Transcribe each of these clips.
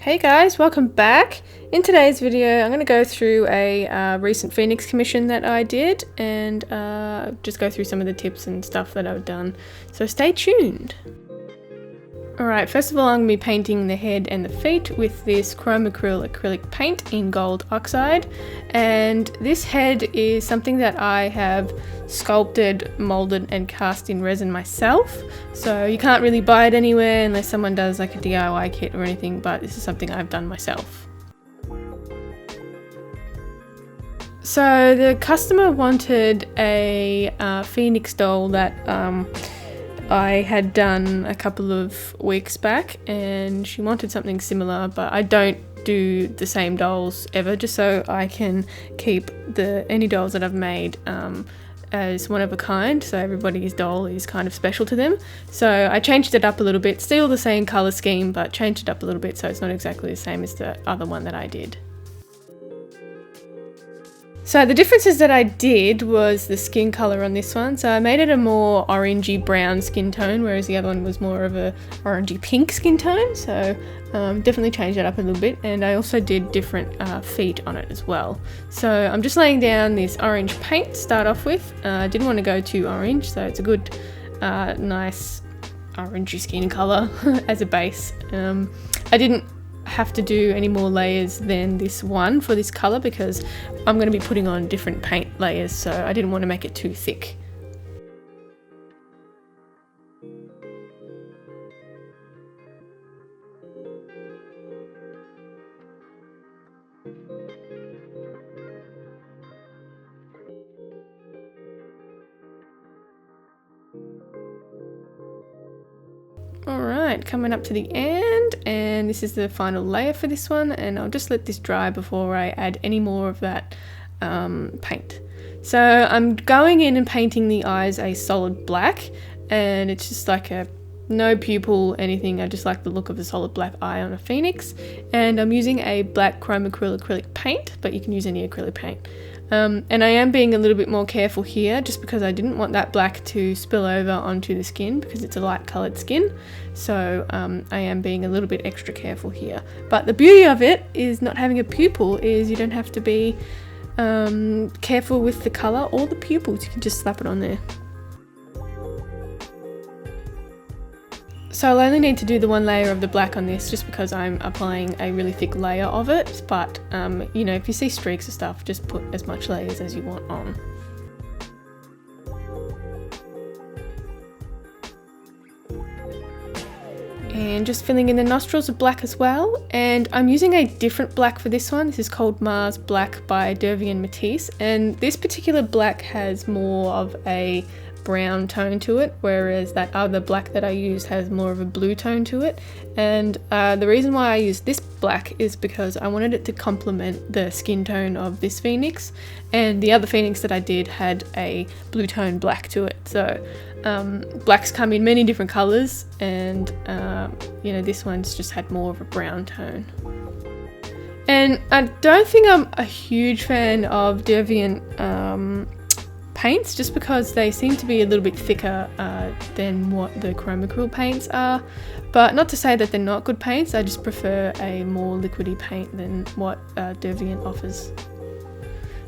Hey guys, welcome back. In today's video I'm going to go through a recent Phoenix commission that I did and just go through some of the tips and stuff that I've done, so stay tuned. Alright, first of all I'm going to be painting the head and the feet with this chrome acrylic paint in gold oxide, and this head is something that I have sculpted, molded and cast in resin myself, so you can't really buy it anywhere unless someone does like a DIY kit or anything, but this is something I've done myself. So the customer wanted a Phoenix doll that I had done a couple of weeks back, and she wanted something similar, but I don't do the same dolls ever, just so I can keep any dolls that I've made as one of a kind, so everybody's doll is kind of special to them. So I changed it up a little bit, still the same colour scheme, but changed it up a little bit so it's not exactly the same as the other one that I did. So the differences that I did was the skin colour on this one. So I made it a more orangey brown skin tone, whereas the other one was more of a orangey pink skin tone. So definitely changed that up a little bit, and I also did different feet on it as well. So I'm just laying down this orange paint to start off with. I didn't want to go too orange, so it's a good nice orangey skin colour as a base. I didn't have to do any more layers than this one for this colour because I'm going to be putting on different paint layers, so I didn't want to make it too thick. Alright, coming up to the end, and this is the final layer for this one, and I'll just let this dry before I add any more of that paint. So I'm going in and painting the eyes a solid black, and it's just like a no pupil, anything. I just like the look of a solid black eye on a phoenix, and I'm using a black chrome acrylic paint, but you can use any acrylic paint. And I am being a little bit more careful here just because I didn't want that black to spill over onto the skin because it's a light coloured skin, so I am being a little bit extra careful here. But the beauty of it is not having a pupil is you don't have to be careful with the colour or the pupils, you can just slap it on there. So I'll only need to do the one layer of the black on this just because I'm applying a really thick layer of it, but you know, if you see streaks of stuff, just put as much layers as you want on. And just filling in the nostrils of black as well, and I'm using a different black for this one. This is called Mars Black by Dervian Matisse, and this particular black has more of a brown tone to it, whereas that other black that I used has more of a blue tone to it. And the reason why I used this black is because I wanted it to complement the skin tone of this phoenix, and the other phoenix that I did had a blue tone black to it. So blacks come in many different colors, and you know, this one's just had more of a brown tone. And I don't think I'm a huge fan of Dervian paints, just because they seem to be a little bit thicker than what the chrome acrylic paints are, but not to say that they're not good paints. I just prefer a more liquidy paint than what Dervian offers.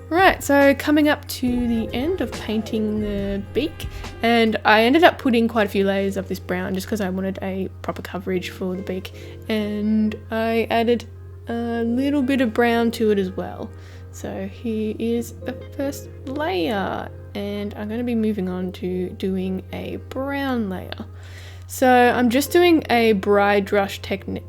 Right, so coming up to the end of painting the beak, and I ended up putting quite a few layers of this brown just because I wanted a proper coverage for the beak, and I added a little bit of brown to it as well. So here is the first layer, and I'm going to be moving on to doing a brown layer. So I'm just doing a dry brush technique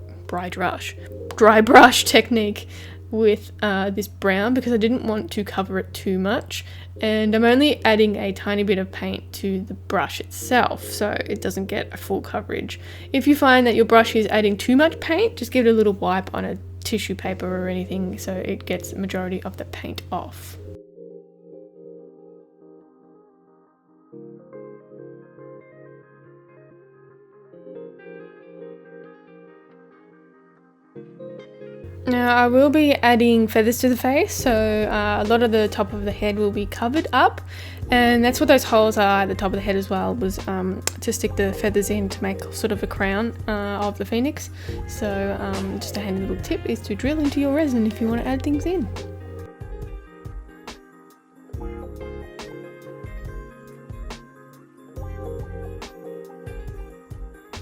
with this brown because I didn't want to cover it too much, and I'm only adding a tiny bit of paint to the brush itself so it doesn't get a full coverage. If you find that your brush is adding too much paint, just give it a little wipe on a tissue paper or anything so it gets the majority of the paint off. Now I will be adding feathers to the face, so a lot of the top of the head will be covered up, and that's what those holes are at the top of the head as well, was to stick the feathers in to make sort of a crown of the phoenix. So just a handy little tip is to drill into your resin if you want to add things in.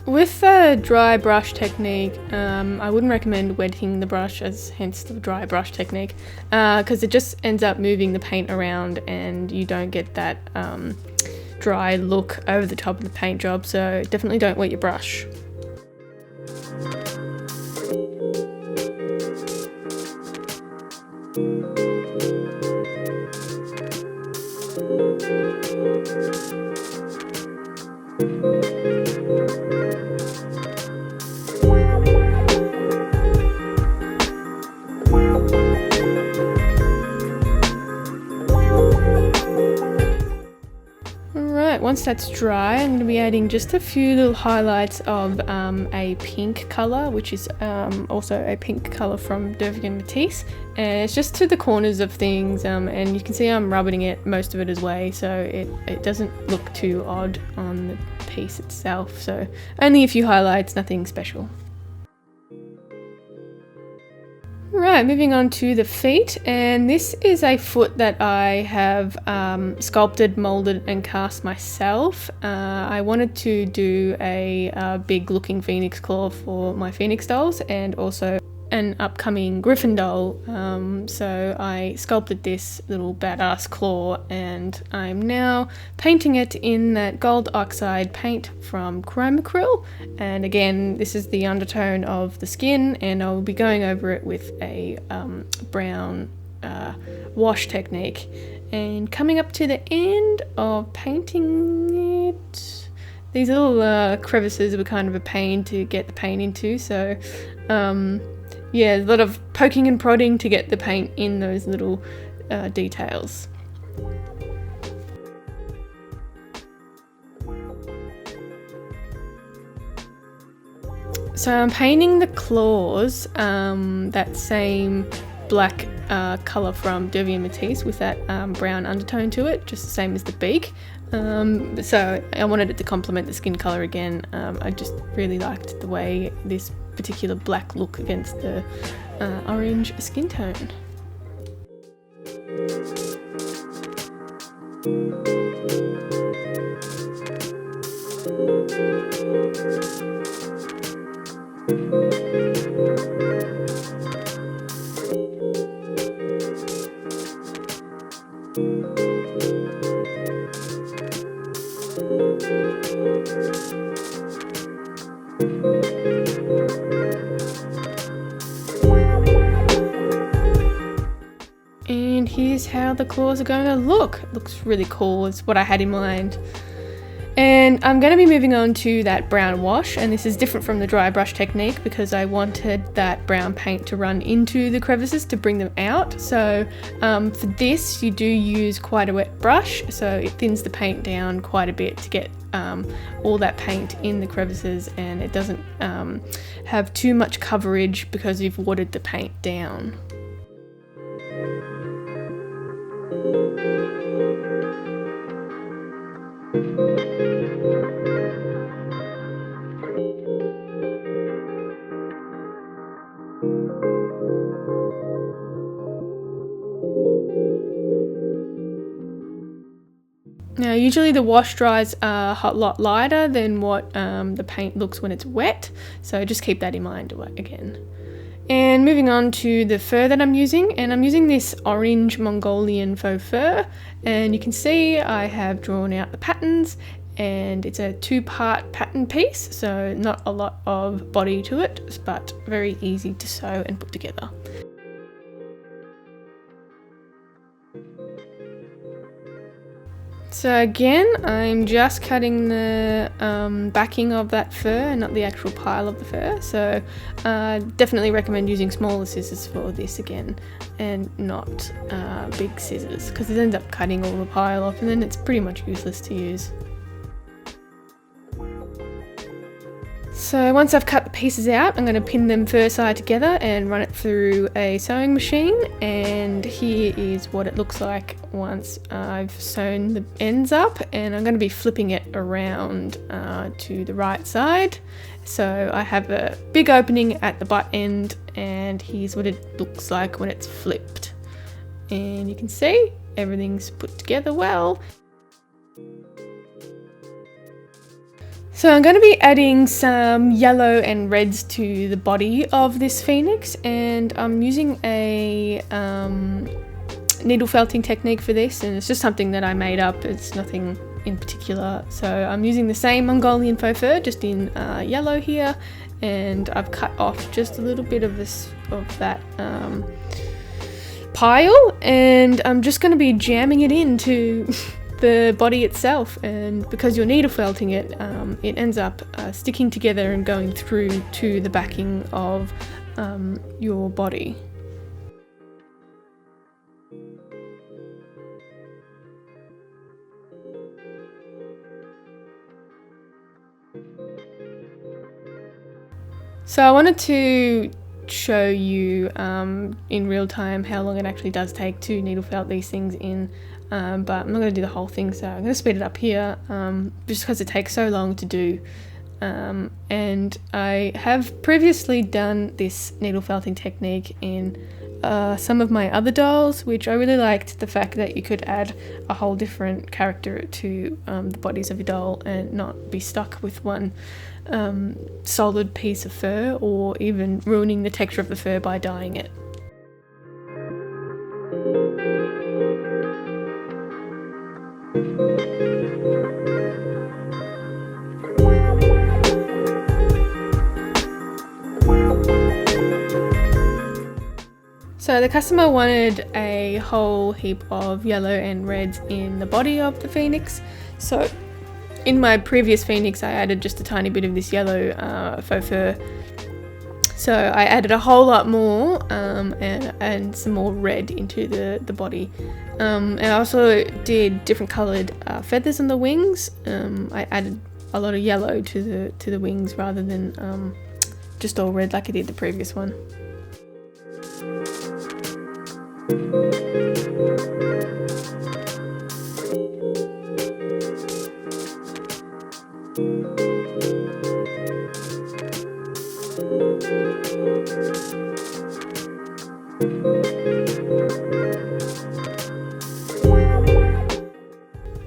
With the dry brush technique, I wouldn't recommend wetting the brush, as hence the dry brush technique, because it just ends up moving the paint around and you don't get that dry look over the top of the paint job, so definitely don't wet your brush. Once that's dry, I'm going to be adding just a few little highlights of a pink colour, which is also a pink colour from Dervian Matisse, and it's just to the corners of things, and you can see I'm rubbing it most of it away, so it doesn't look too odd on the piece itself. So only a few highlights, nothing special. Right, moving on to the feet, and this is a foot that I have sculpted, molded and cast myself. I wanted to do a big looking phoenix claw for my phoenix dolls and also an upcoming griffin doll, so I sculpted this little badass claw, and I'm now painting it in that gold oxide paint from Chromacryl. And again, this is the undertone of the skin, and I'll be going over it with a brown wash technique. And coming up to the end of painting it, these little crevices were kind of a pain to get the paint into, so yeah, a lot of poking and prodding to get the paint in those little details. So I'm painting the claws, that same black colour from Dervian Matisse with that brown undertone to it, just the same as the beak. So I wanted it to complement the skin colour again. I just really liked the way this particular black look against the orange skin tone. And here's how the claws are going to look. It looks really cool, it's what I had in mind. And I'm going to be moving on to that brown wash, and this is different from the dry brush technique because I wanted that brown paint to run into the crevices to bring them out. So for this you do use quite a wet brush, so it thins the paint down quite a bit to get all that paint in the crevices, and it doesn't have too much coverage because you've watered the paint down. Now usually the wash dries a lot lighter than what the paint looks when it's wet, so just keep that in mind again. And moving on to the fur that I'm using, and I'm using this orange Mongolian faux fur, and you can see I have drawn out the patterns, and it's a 2-part pattern piece, so not a lot of body to it, but very easy to sew and put together. So again, I'm just cutting the backing of that fur and not the actual pile of the fur, so definitely recommend using smaller scissors for this again, and not big scissors, because it ends up cutting all the pile off and then it's pretty much useless to use. So once I've cut the pieces out, I'm going to pin them fur side together and run it through a sewing machine, and here is what it looks like once I've sewn the ends up, and I'm going to be flipping it around to the right side. So I have a big opening at the butt end, and here's what it looks like when it's flipped. And you can see everything's put together well. So I'm going to be adding some yellow and reds to the body of this phoenix, and I'm using a needle felting technique for this, and it's just something that I made up. It's nothing in particular. So I'm using the same Mongolian faux fur, just in yellow here, and I've cut off just a little bit of that pile, and I'm just going to be jamming it into the body itself. And because you're needle felting it, it ends up sticking together and going through to the backing of your body. So I wanted to show you in real time how long it actually does take to needle felt these things in, but I'm not going to do the whole thing, so I'm going to speed it up here just because it takes so long to do. And I have previously done this needle felting technique in some of my other dolls, which I really liked the fact that you could add a whole different character to the bodies of your doll and not be stuck with one solid piece of fur, or even ruining the texture of the fur by dyeing it. So the customer wanted a whole heap of yellow and reds in the body of the phoenix. So in my previous phoenix, I added just a tiny bit of this yellow faux fur. So I added a whole lot more and some more red into the body. And I also did different coloured feathers on the wings. I added a lot of yellow to the wings rather than just all red like I did the previous one.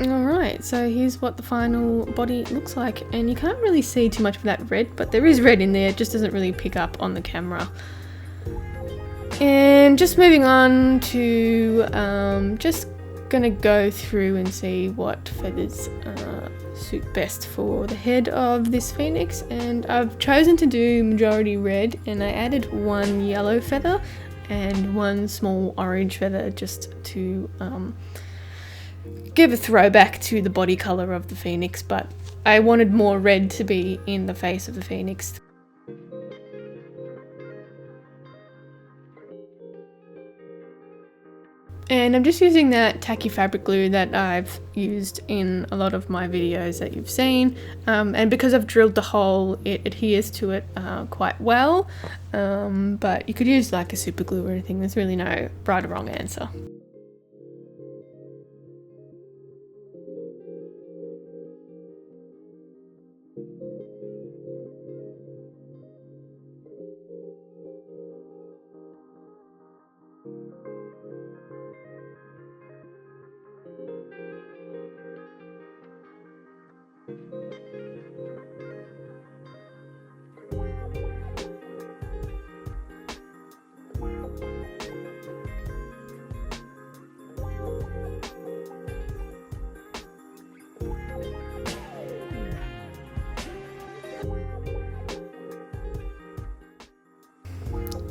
Alright, so here's what the final body looks like, and you can't really see too much of that red, but there is red in there, it just doesn't really pick up on the camera. And just moving on to just gonna go through and see what feathers suit best for the head of this phoenix, and I've chosen to do majority red, and I added one yellow feather and one small orange feather just to give a throwback to the body colour of the phoenix, but I wanted more red to be in the face of the phoenix. And I'm just using that tacky fabric glue that I've used in a lot of my videos that you've seen, and because I've drilled the hole, it adheres to it quite well, but you could use like a super glue or anything. There's really no right or wrong answer.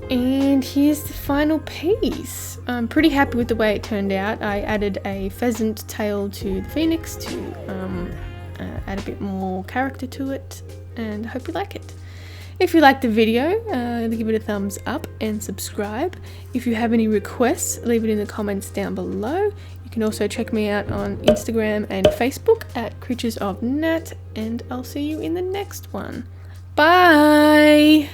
And here's the final piece. I'm pretty happy with the way it turned out. I added a pheasant tail to the phoenix to add a bit more character to it, and I hope you like it. If you liked the video, give it a thumbs up and subscribe. If you have any requests, leave it in the comments down below. You can also check me out on Instagram and Facebook at Creatures of Nat, and I'll see you in the next one. Bye!